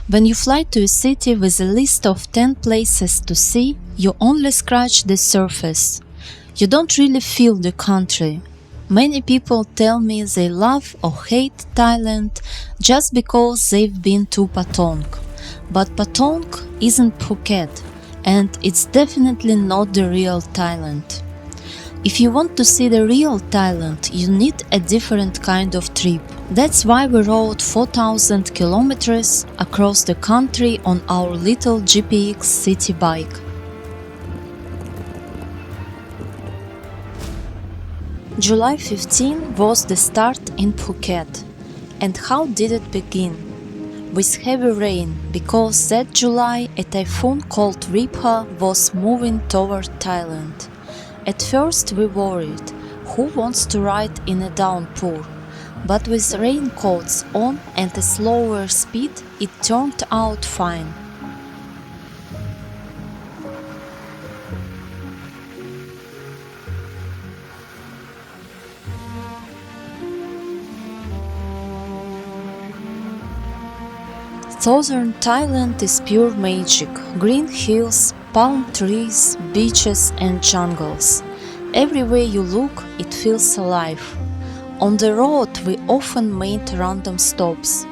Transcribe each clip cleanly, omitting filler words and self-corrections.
When you fly to a city with a list of 10 places to see, you only scratch the surface. You don't really feel the country. Many people tell me they love or hate Thailand just because they've been to Patong. But Patong isn't Phuket, and it's definitely not the real Thailand. If you want to see the real Thailand, you need a different kind of trip. That's why we rode 4,000 kilometers across the country on our little GPX city bike. July 15 was the start in Phuket. And how did it begin? With heavy rain, because that July a typhoon called Wipha was moving toward Thailand. At first we worried, who wants to ride in a downpour? But with raincoats on and a slower speed, it turned out fine. Southern Thailand is pure magic. Green hills, palm trees, beaches and jungles. Everywhere you look, it feels alive. On the road, we often made random stops.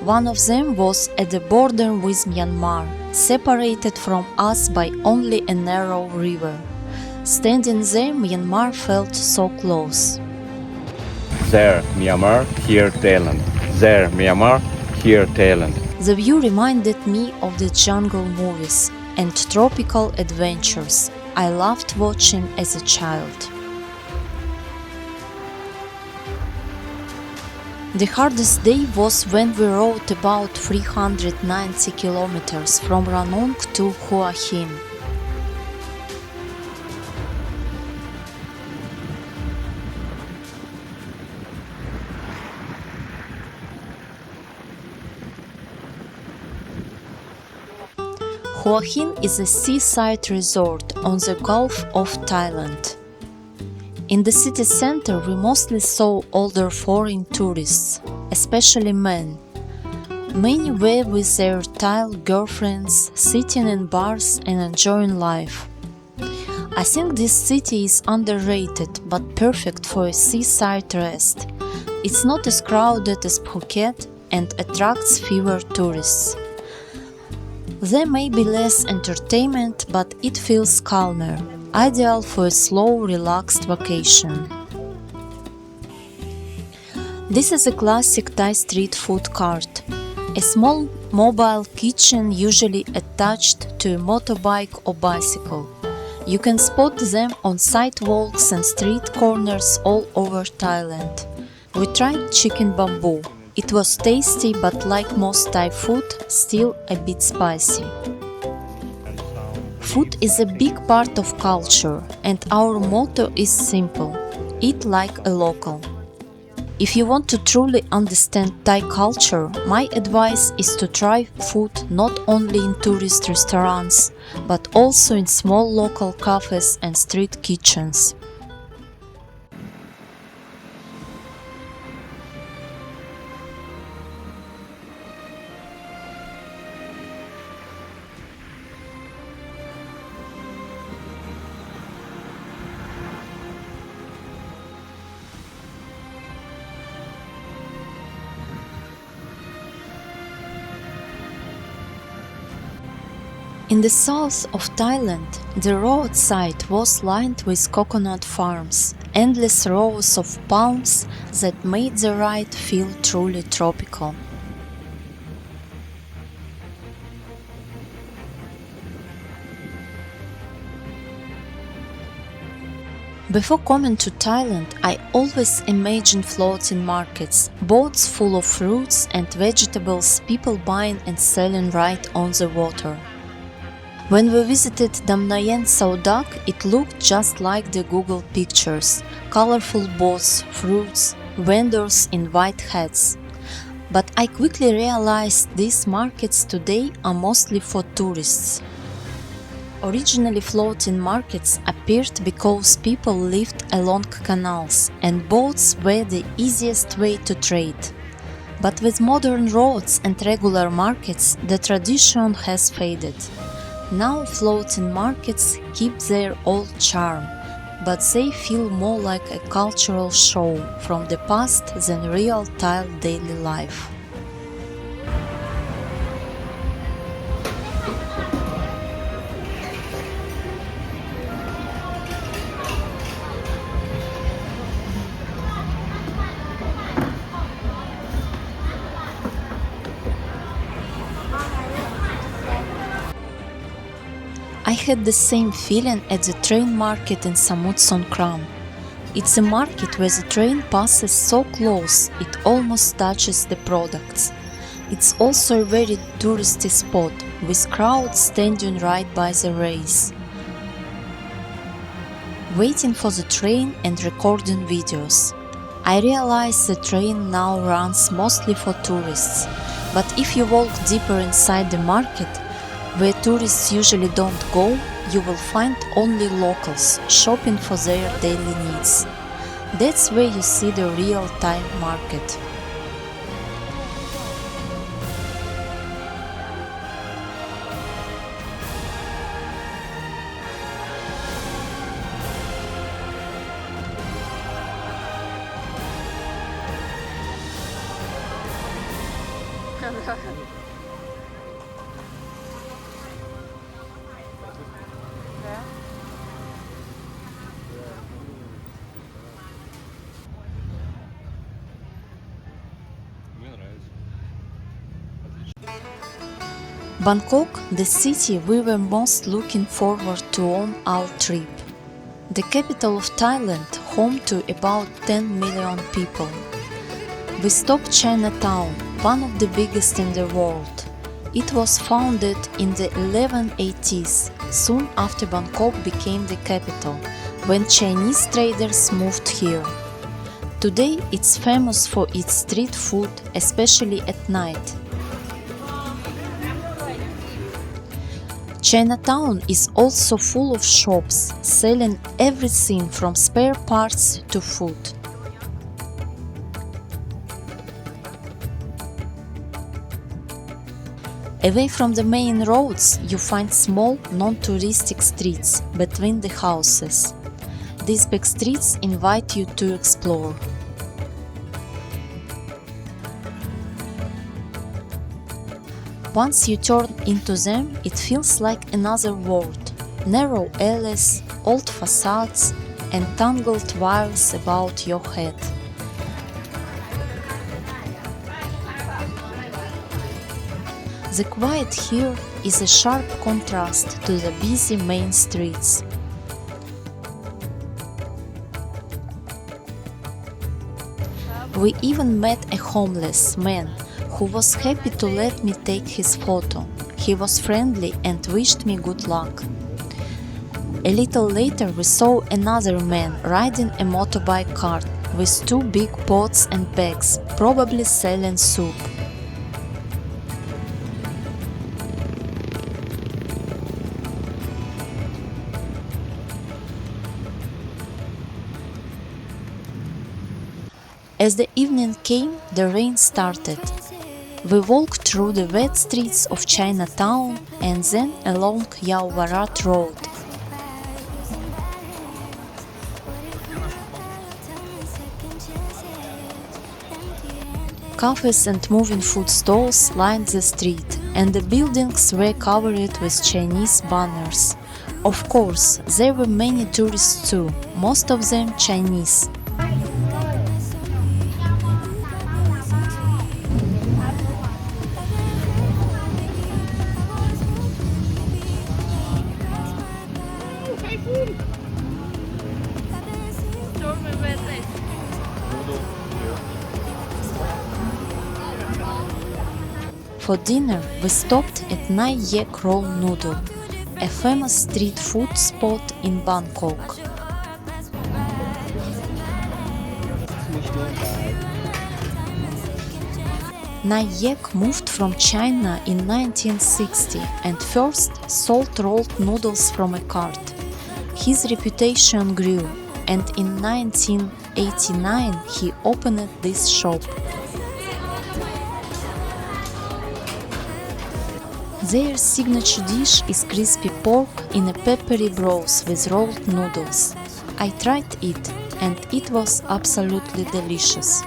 One of them was at the border with Myanmar, separated from us by only a narrow river. Standing there, Myanmar felt so close. There, Myanmar, here Thailand. There, Myanmar, here Thailand. The view reminded me of the jungle movies and tropical adventures I loved watching as a child. The hardest day was when we rode about 390 kilometers from Ranong to Hua Hin. Hua Hin is a seaside resort on the Gulf of Thailand. In the city center, we mostly saw older foreign tourists, especially men. Many were with their Thai girlfriends, sitting in bars and enjoying life. I think this city is underrated but perfect for a seaside rest. It's not as crowded as Phuket and attracts fewer tourists. There may be less entertainment, but it feels calmer, ideal for a slow, relaxed vacation. This is a classic Thai street food cart. A small mobile kitchen usually attached to a motorbike or bicycle. You can spot them on sidewalks and street corners all over Thailand. We tried chicken bamboo. It was tasty, but like most Thai food, still a bit spicy. Food is a big part of culture, and our motto is simple: eat like a local. If you want to truly understand Thai culture, my advice is to try food not only in tourist restaurants, but also in small local cafes and street kitchens. In the south of Thailand, the roadside was lined with coconut farms, endless rows of palms that made the ride feel truly tropical. Before coming to Thailand, I always imagined floating markets, boats full of fruits and vegetables, people buying and selling right on the water. When we visited Dam Nayen Saudak, it looked just like the Google pictures, colorful boats, fruits, vendors in white hats. But I quickly realized these markets today are mostly for tourists. Originally, floating markets appeared because people lived along canals and boats were the easiest way to trade. But with modern roads and regular markets, the tradition has faded. Now floating markets keep their old charm, but they feel more like a cultural show from the past than real Thai daily life. I had the same feeling at the train market in Samut Songkhram. It's a market where the train passes so close it almost touches the products. It's also a very touristy spot, with crowds standing right by the rails, waiting for the train and recording videos. I realize the train now runs mostly for tourists, but if you walk deeper inside the market, where tourists usually don't go, you will find only locals shopping for their daily needs. That's where you see the real Thai market. Bangkok, the city we were most looking forward to on our trip. The capital of Thailand, home to about 10 million people. We stopped Chinatown, one of the biggest in the world. It was founded in the 1180s, soon after Bangkok became the capital, when Chinese traders moved here. Today it's famous for its street food, especially at night. Chinatown is also full of shops selling everything from spare parts to food. Away from the main roads, you find small, non-touristic streets between the houses. These back streets invite you to explore. Once you turn into them, it feels like another world. Narrow alleys, old facades, and tangled wires about your head. The quiet here is a sharp contrast to the busy main streets. We even met a homeless man who was happy to let me take his photo. He was friendly and wished me good luck. A little later we saw another man riding a motorbike cart with two big pots and bags, probably selling soup. As the evening came, the rain started. We walked through the wet streets of Chinatown and then along Yaowarat Road. Cafés and moving food stalls lined the street, and the buildings were covered with Chinese banners. Of course, there were many tourists too, most of them Chinese. For dinner, we stopped at Nai Yek Roll Noodle, a famous street food spot in Bangkok. Nai Yek moved from China in 1960 and first sold rolled noodles from a cart. His reputation grew, and in 1989 he opened this shop. Their signature dish is crispy pork in a peppery broth with rolled noodles. I tried it and it was absolutely delicious.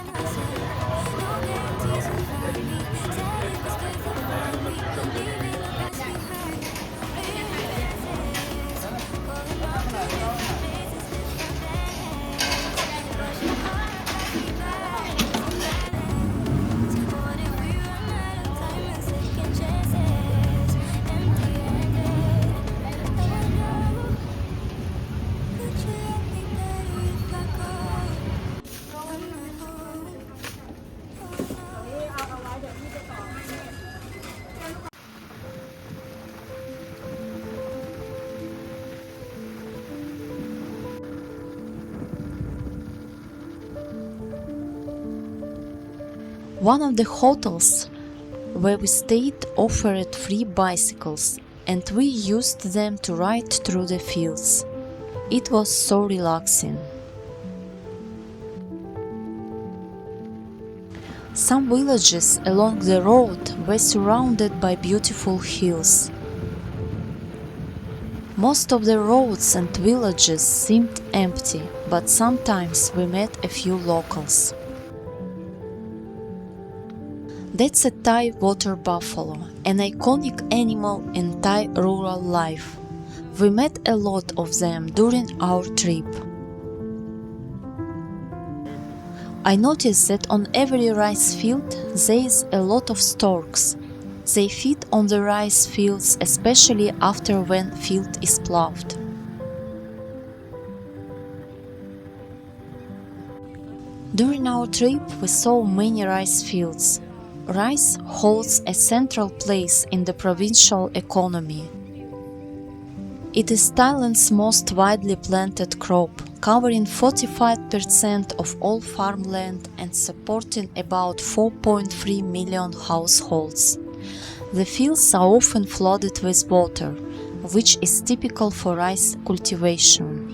One of the hotels where we stayed offered free bicycles, and we used them to ride through the fields. It was so relaxing. Some villages along the road were surrounded by beautiful hills. Most of the roads and villages seemed empty, but sometimes we met a few locals. That's a Thai water buffalo, an iconic animal in Thai rural life. We met a lot of them during our trip. I noticed that on every rice field there is a lot of storks. They feed on the rice fields, especially after when field is plowed. During our trip we saw many rice fields. Rice holds a central place in the provincial economy. It is Thailand's most widely planted crop, covering 45% of all farmland and supporting about 4.3 million households. The fields are often flooded with water, which is typical for rice cultivation.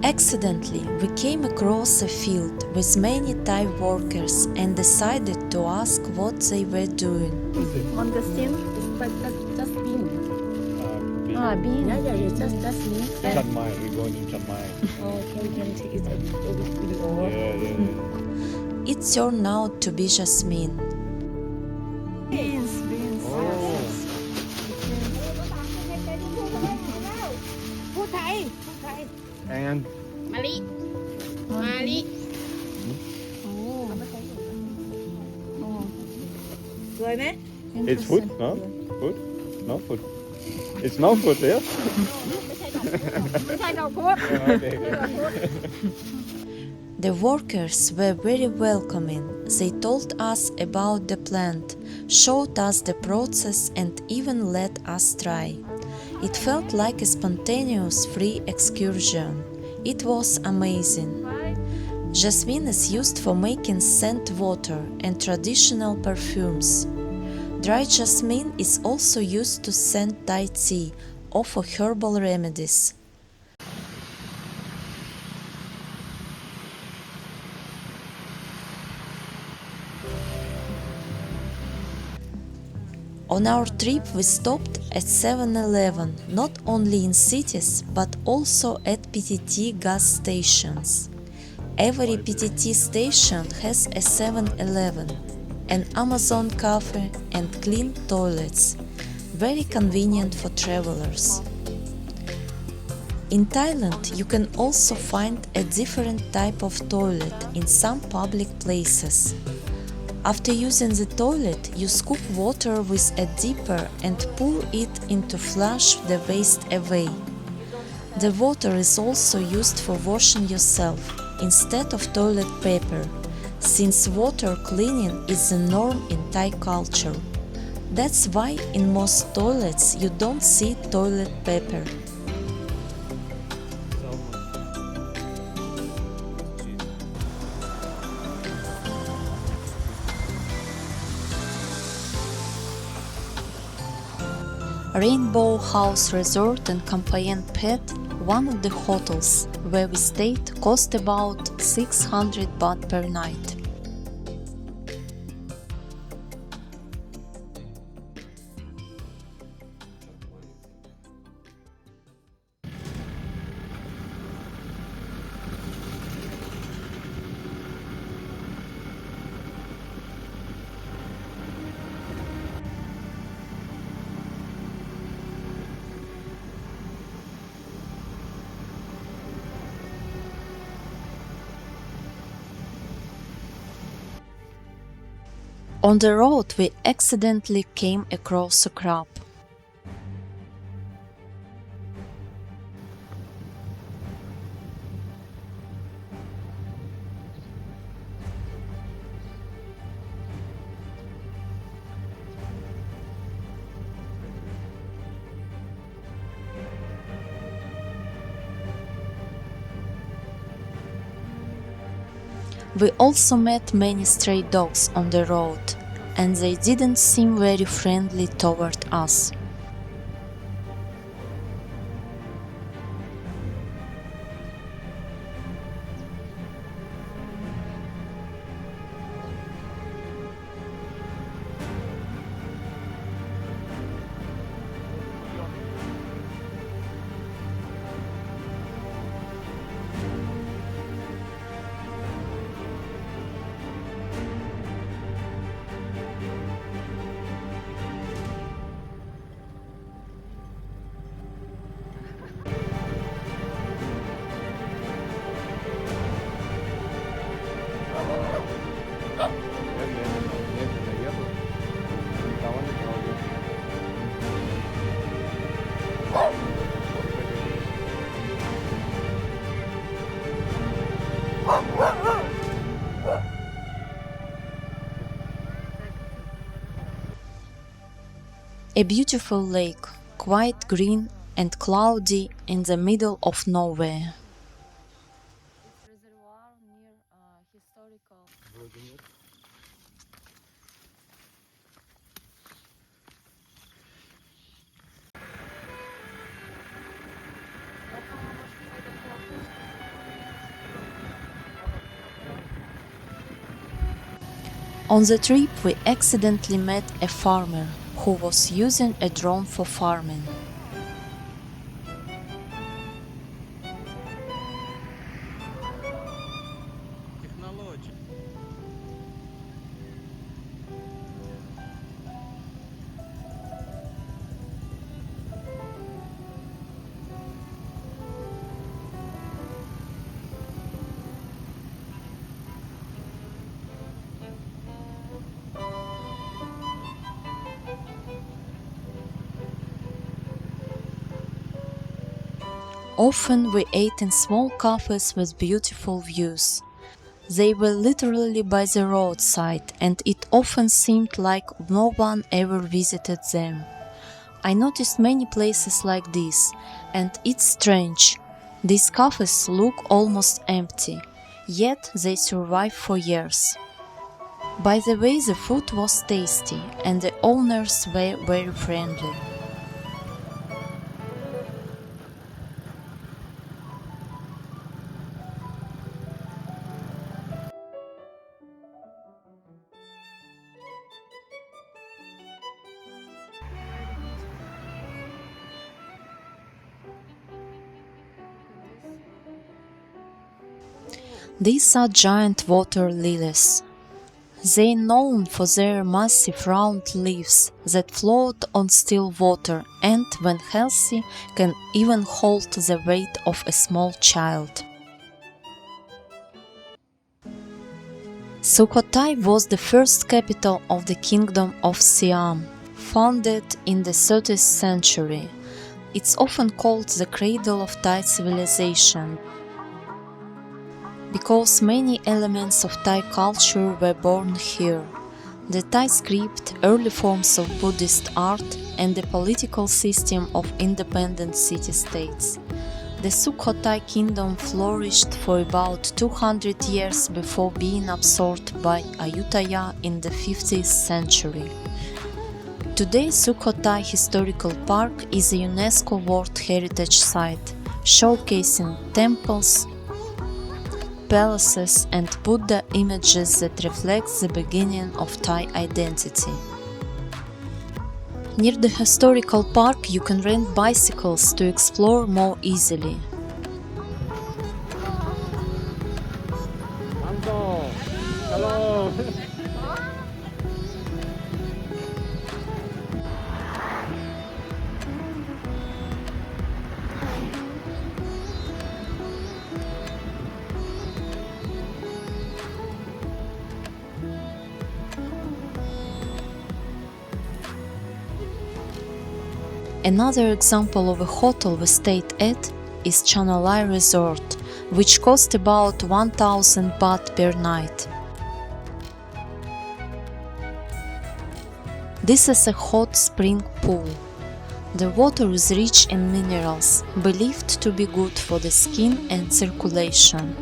Accidentally, we came across a field with many Thai workers and decided to ask what they were doing. On the stem, but just bean. Bean. Yeah, just bean. Chiang Mai, we're going to Chiang Mai. Oh, can take it a video. Yeah. It turned out to be jasmine. Beans. And มะลิ สวยไหม it's food, no? Food? No food. It's no food, yeah? ไม่ใช่ดอกพุธ Okay. The workers were very welcoming. They told us about the plant, showed us the process and even let us try. It felt like a spontaneous free excursion. It was amazing. Jasmine is used for making scent water and traditional perfumes. Dry jasmine is also used to scent Thai tea or for herbal remedies. On our trip we stopped at 7-Eleven, not only in cities but also at PTT gas stations. Every PTT station has a 7-Eleven, an Amazon cafe and clean toilets, very convenient for travelers. In Thailand you can also find a different type of toilet in some public places. After using the toilet, you scoop water with a dipper and pour it in to flush the waste away. The water is also used for washing yourself instead of toilet paper, since water cleaning is the norm in Thai culture. That's why in most toilets you don't see toilet paper. Rainbow House Resort and Campaign Pet, one of the hotels where we stayed, cost about 600 baht per night. On the road, we accidentally came across a crab. We also met many stray dogs on the road, and they didn't seem very friendly toward us. A beautiful lake, quite green and cloudy in the middle of nowhere. On the trip, we accidentally met a farmer who was using a drone for farming. Often we ate in small cafés with beautiful views. They were literally by the roadside, and it often seemed like no one ever visited them. I noticed many places like this, and it's strange. These cafés look almost empty, yet they survive for years. By the way, the food was tasty, and the owners were very friendly. These are giant water lilies. They are known for their massive round leaves that float on still water and, when healthy, can even hold the weight of a small child. Sukhothai was the first capital of the Kingdom of Siam, founded in the 30th century. It's often called the cradle of Thai civilization, because many elements of Thai culture were born here. the Thai script, early forms of Buddhist art, and the political system of independent city-states. The Sukhothai kingdom flourished for about 200 years before being absorbed by Ayutthaya in the 15th century. Today, Sukhothai Historical Park is a UNESCO World Heritage Site, showcasing temples, palaces, and Buddha images that reflect the beginning of Thai identity. Near the historical park, you can rent bicycles to explore more easily. Uncle, hello. Another example of a hotel we stayed at is Chanalai Resort, which cost about 1000 baht per night. This is a hot spring pool. The water is rich in minerals, believed to be good for the skin and circulation.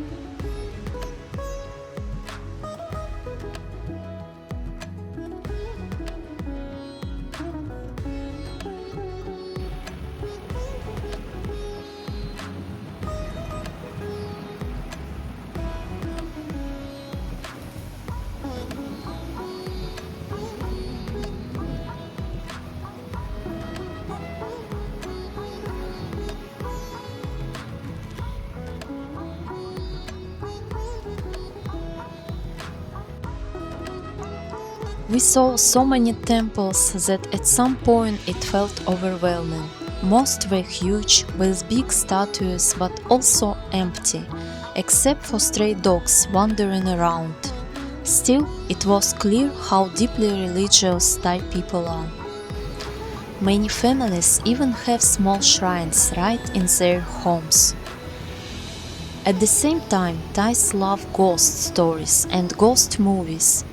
We saw so many temples that at some point it felt overwhelming. Most were huge, with big statues, but also empty, except for stray dogs wandering around. Still, it was clear how deeply religious Thai people are. Many families even have small shrines right in their homes. At the same time, Thais love ghost stories and ghost movies.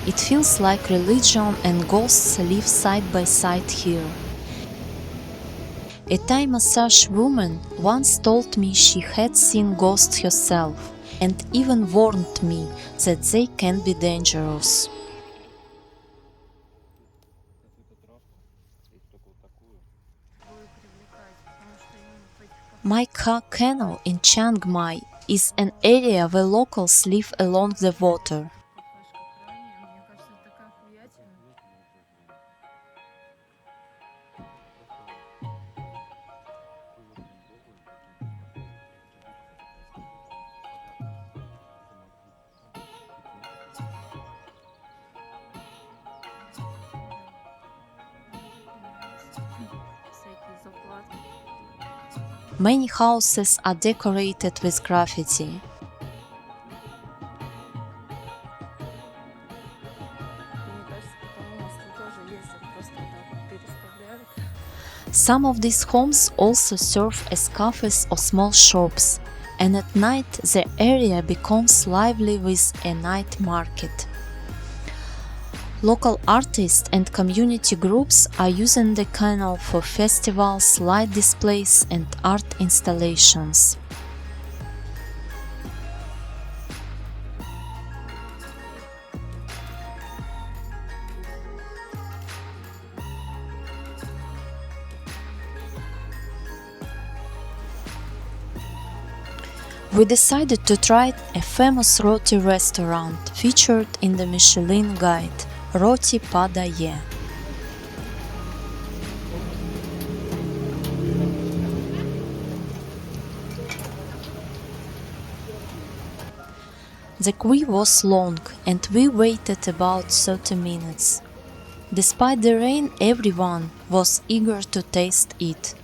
It feels like religion and ghosts live side by side here. A Thai massage woman once told me she had seen ghosts herself and even warned me that they can be dangerous. Mai Kha Canal in Chiang Mai is an area where locals live along the water. Many houses are decorated with graffiti. Some of these homes also serve as cafés or small shops, and at night the area becomes lively with a night market. Local artists and community groups are using the canal for festivals, light displays, and art installations. We decided to try a famous roti restaurant featured in the Michelin guide, Roti Pada Ye. The queue was long and we waited about 30 minutes. Despite the rain, everyone was eager to taste it.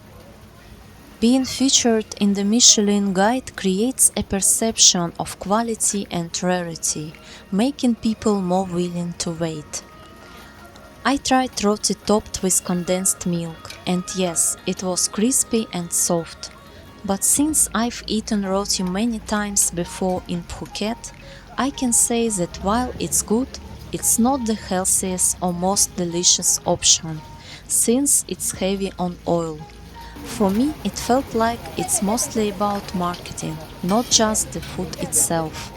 Being featured in the Michelin guide creates a perception of quality and rarity, making people more willing to wait. I tried roti topped with condensed milk, and yes, it was crispy and soft. But since I've eaten roti many times before in Phuket, I can say that while it's good, it's not the healthiest or most delicious option, since it's heavy on oil. For me, it felt like it's mostly about marketing, not just the food itself.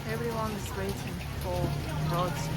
Everyone is waiting for roti.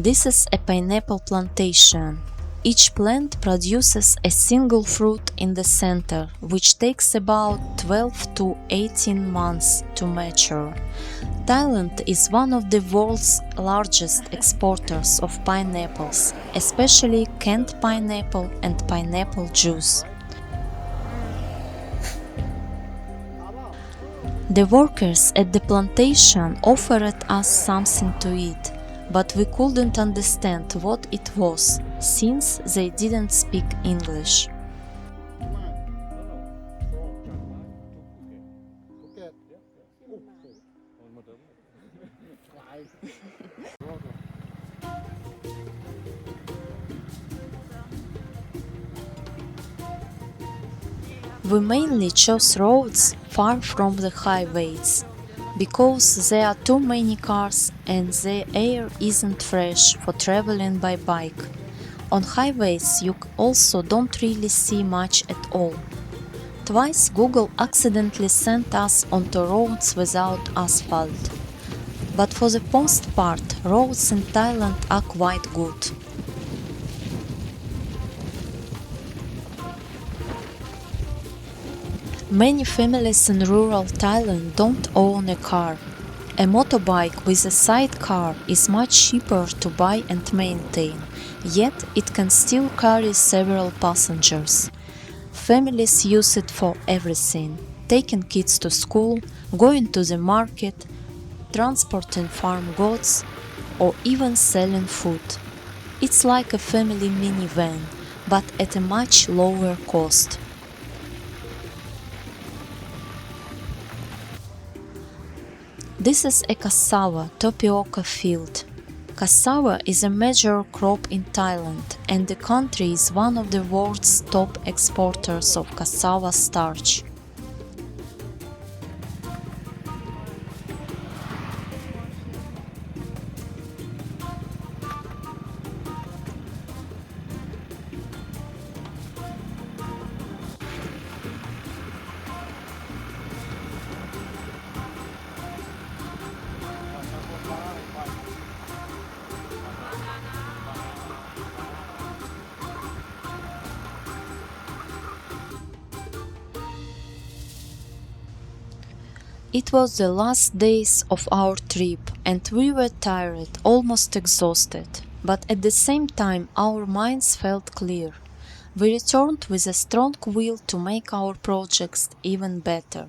This is a pineapple plantation. Each plant produces a single fruit in the center, which takes about 12 to 18 months to mature. Thailand is one of the world's largest exporters of pineapples, especially canned pineapple and pineapple juice. The workers at the plantation offered us something to eat, but we couldn't understand what it was, since they didn't speak English. We mainly chose roads far from the highways, because there are too many cars and the air isn't fresh for traveling by bike. On highways you also don't really see much at all. Twice Google accidentally sent us onto roads without asphalt. But for the most part, roads in Thailand are quite good. Many families in rural Thailand don't own a car. A motorbike with a sidecar is much cheaper to buy and maintain, yet it can still carry several passengers. Families use it for everything: taking kids to school, going to the market, transporting farm goods, or even selling food. It's like a family minivan, but at a much lower cost. This is a cassava tapioca field. Cassava is a major crop in Thailand, and the country is one of the world's top exporters of cassava starch. It was the last days of our trip, and we were tired, almost exhausted, but at the same time our minds felt clear. We returned with a strong will to make our projects even better.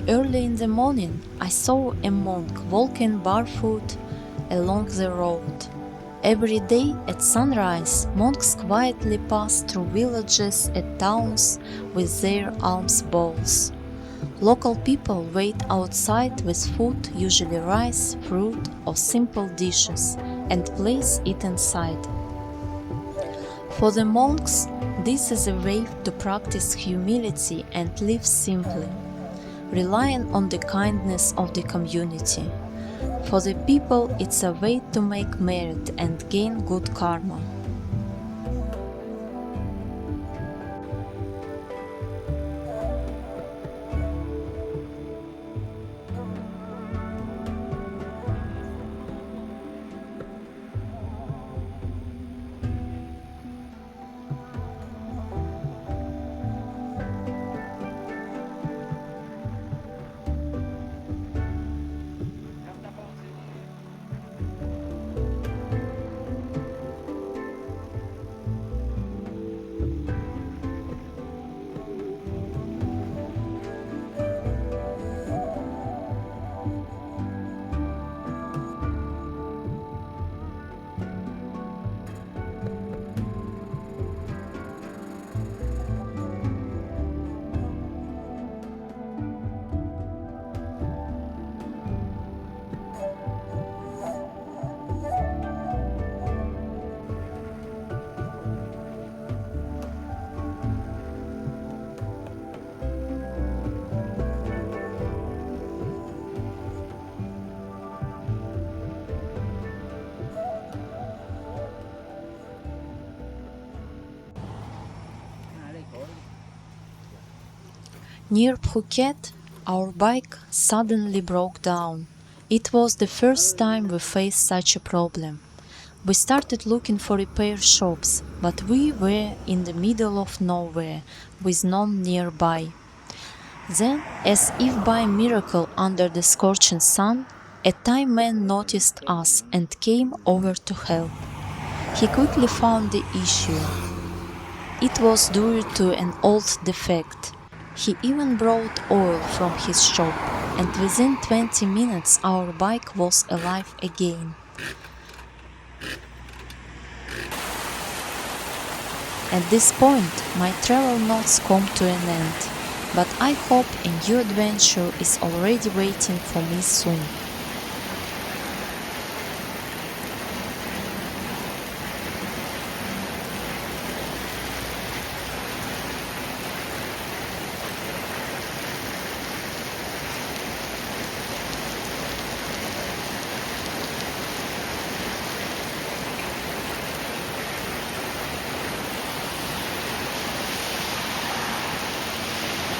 Early in the morning, I saw a monk walking barefoot along the road. Every day at sunrise, monks quietly pass through villages and towns with their alms bowls. Local people wait outside with food, usually rice, fruit, or simple dishes, and place it inside. For the monks, This is a way to practice humility and live simply, relying on the kindness of the community. For the people, it's a way to make merit and gain good karma. Near Phuket, our bike suddenly broke down. It was the first time we faced such a problem. We started looking for repair shops, but we were in the middle of nowhere, with none nearby. Then, as if by miracle under the scorching sun, a Thai man noticed us and came over to help. He quickly found the issue. It was due to an old defect. He even brought oil from his shop, and within 20 minutes our bike was alive again. At this point, my travel notes come to an end, but I hope a new adventure is already waiting for me soon.